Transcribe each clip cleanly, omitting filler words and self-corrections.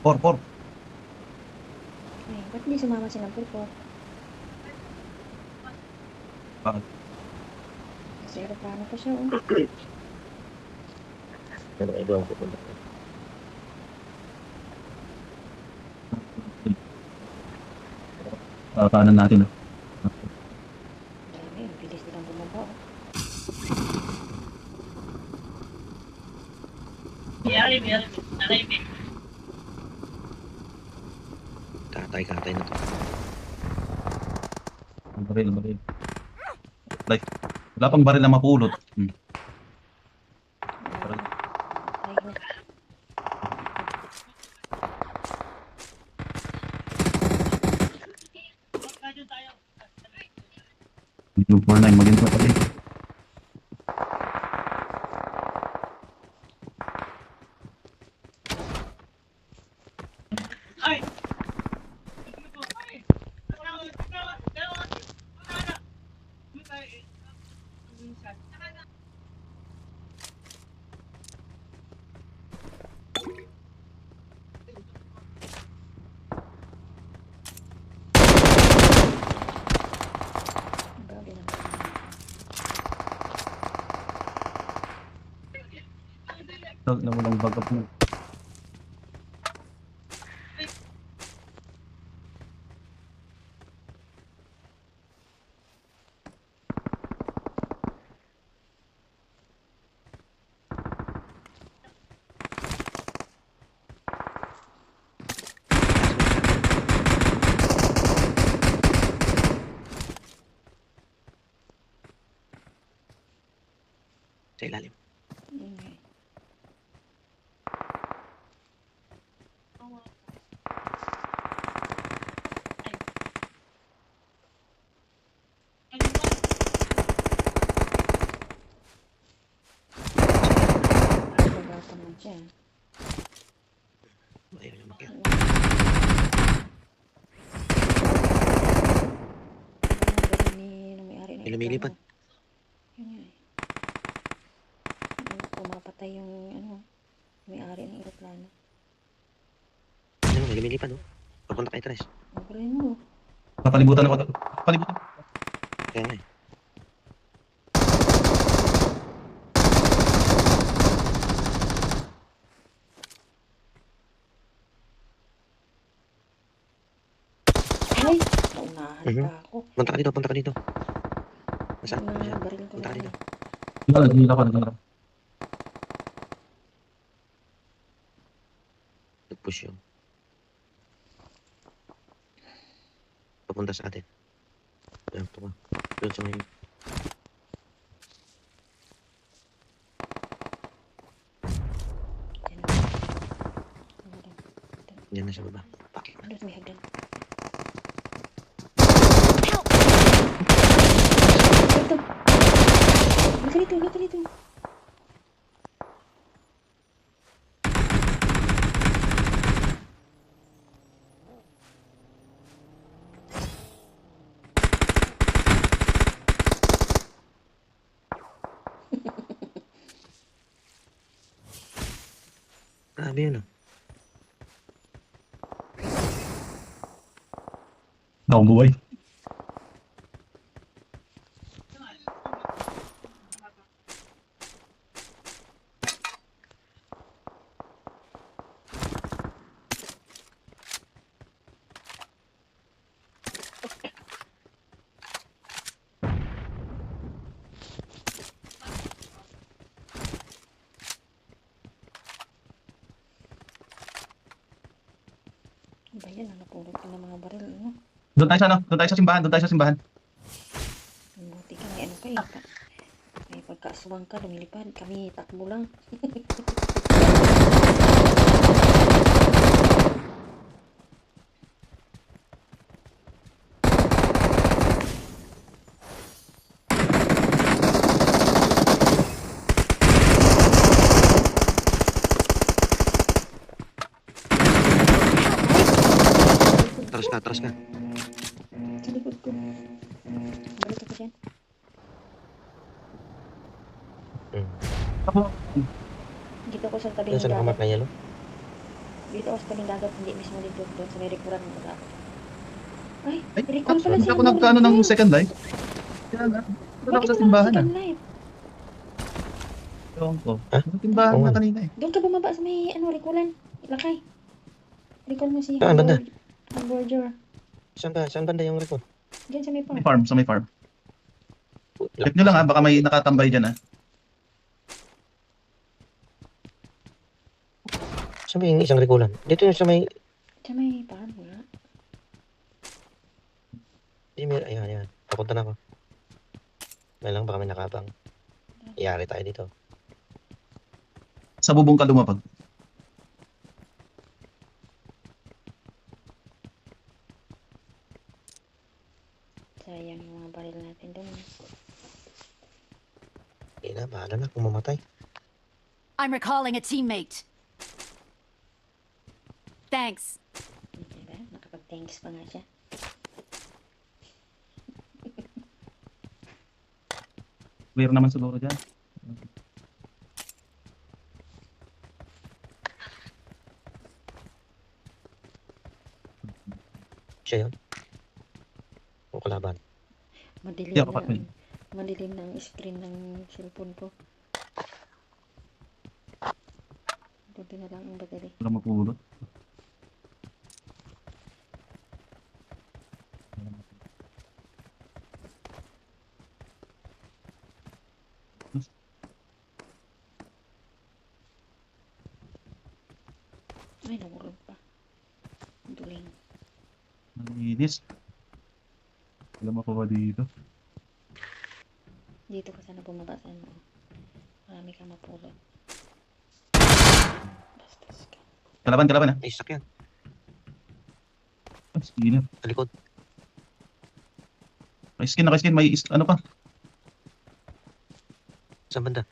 Por. Ay, ba't hindi sumama si Nampur po? Bakit? Kasi aeroplano pa siya, oh. Ano kayo doon pupunta? Kanan natin. Dami, ang bilis nilang bumaba, oh. Katay na to. Baril. Like, wala pang baril na mapulot. Patay na. Yung 4-9, maging pa pati. Grabe naman. Tag na walang baga po. Sa ilalim. Ingay. Nagagapan man siya. Ayaw niya makiyak. Galing ni may-ari ng May lumilipad. Yun nga eh. Pumapatay yung may-ari ng aeroplano. Ano, may lumilipad oh. Papunta kay Tres. Ang galing mo. Papalibutan ako. Papalibutan. Kaya nga eh. Ay! Naunahan pa ako. Punta ka dito. Masarap Na, pa siya. baril ko Punta ka lang. dito. Hila ko. Nag-push yun. Papunta sa atin. Ayan, ito ka. Doon sa may... Diyan na sa baba. Bakit? Doon may hagdan. Dito. Halika dito. Grabe yun oh. Naumuwi. Ba yan? Napulot ko ng mga baril. Ano? Doon tayo sa simbahan. Buti ka may ka eh. May pagkaaswang ka, lumilipad. Kami takbo lang. Atras ka. Sa likod ko. Balik ako dyan. Ako. Dito ako sa tabing Yan sa nakamark dagat. na yellow. Dito ako sa tabing dagat, hindi mismo dito doon sa may rikuran ng dagat. Ay, Ay, recall pala hindi si ako nagkaano ng second life. Kaya nga, doon ako Bakit sa wala simbahan kang ah. second life? Ewan ko. Ha? Sa simbahan Oo na nga. kanina eh. Doon ka bumaba sa may rikulan. Lakay. Recall mo si Saan banda? Hamburger. Saan banda yung record? Diyan sa may Sa may farm. farm, sa may farm. Check nyo lang ha, baka may nakatambay dyan ha. Saan ba yung isang rekulan? Dito yung sa may... Sa may farm nga. Ayan. Papunta na ako. May lang baka may nakabang. Iyari tayo dito. Sa bubong ka lumapag. Sayang yung mga baril natin doon. Hindi na, bahala na kung mamatay. I'm recalling a teammate. Thanks. Diba? Nakapag-thanks pa nga siya. Clear naman siguro dyan. Siya yun. O kalaban. Madilim Yeah, na kapatid. madilim na ang screen ng cellphone ko. Buti na lang ang battery. Wala mapulot. Ay, nahulog pa. Duling. Malinis. Wala makuha dito. Dito ka sana bumaba sa ano. Marami kang mapulot. Bastos ka. Kalaban ha. Ay, sakyan. Ah, skinner. Sa likod. Naka-skin. May ano pa. Saan banda?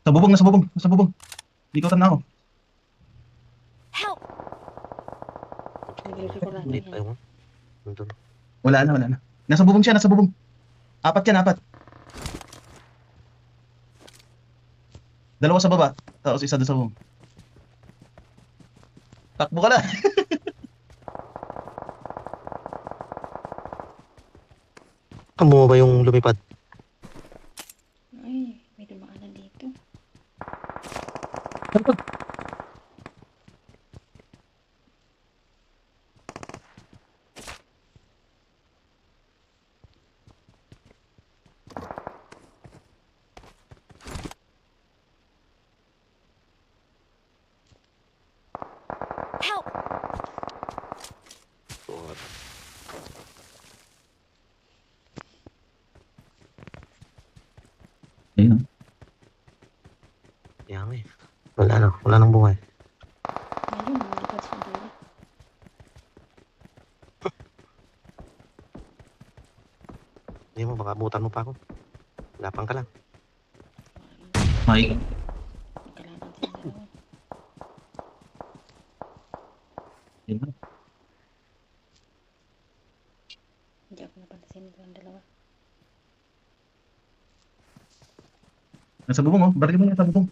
Nasa bubong. Ikaw na ako. Help! Nag-record natin Dito yan. tayo mo. Nandun. Wala na. Nasa bubong siya. 4 yan. Dalawa sa baba. Tapos isa doon sa bubong. Takbo ka na. Kamo ba yung lumipad? Ay, may dumaanan dito. Help! God. Ayun. Kaya nga eh. Wala nang buhay. Ayun, lumilipad siya dito. Hindi mo, baka abutan mo pa ako. Lapang ka lang. Mike. Nagkalaban sila dalawa. Ayun na. Hindi ako napansin nito ang dalawa. Nasa bubong oh. Baril mo yan sa bubong.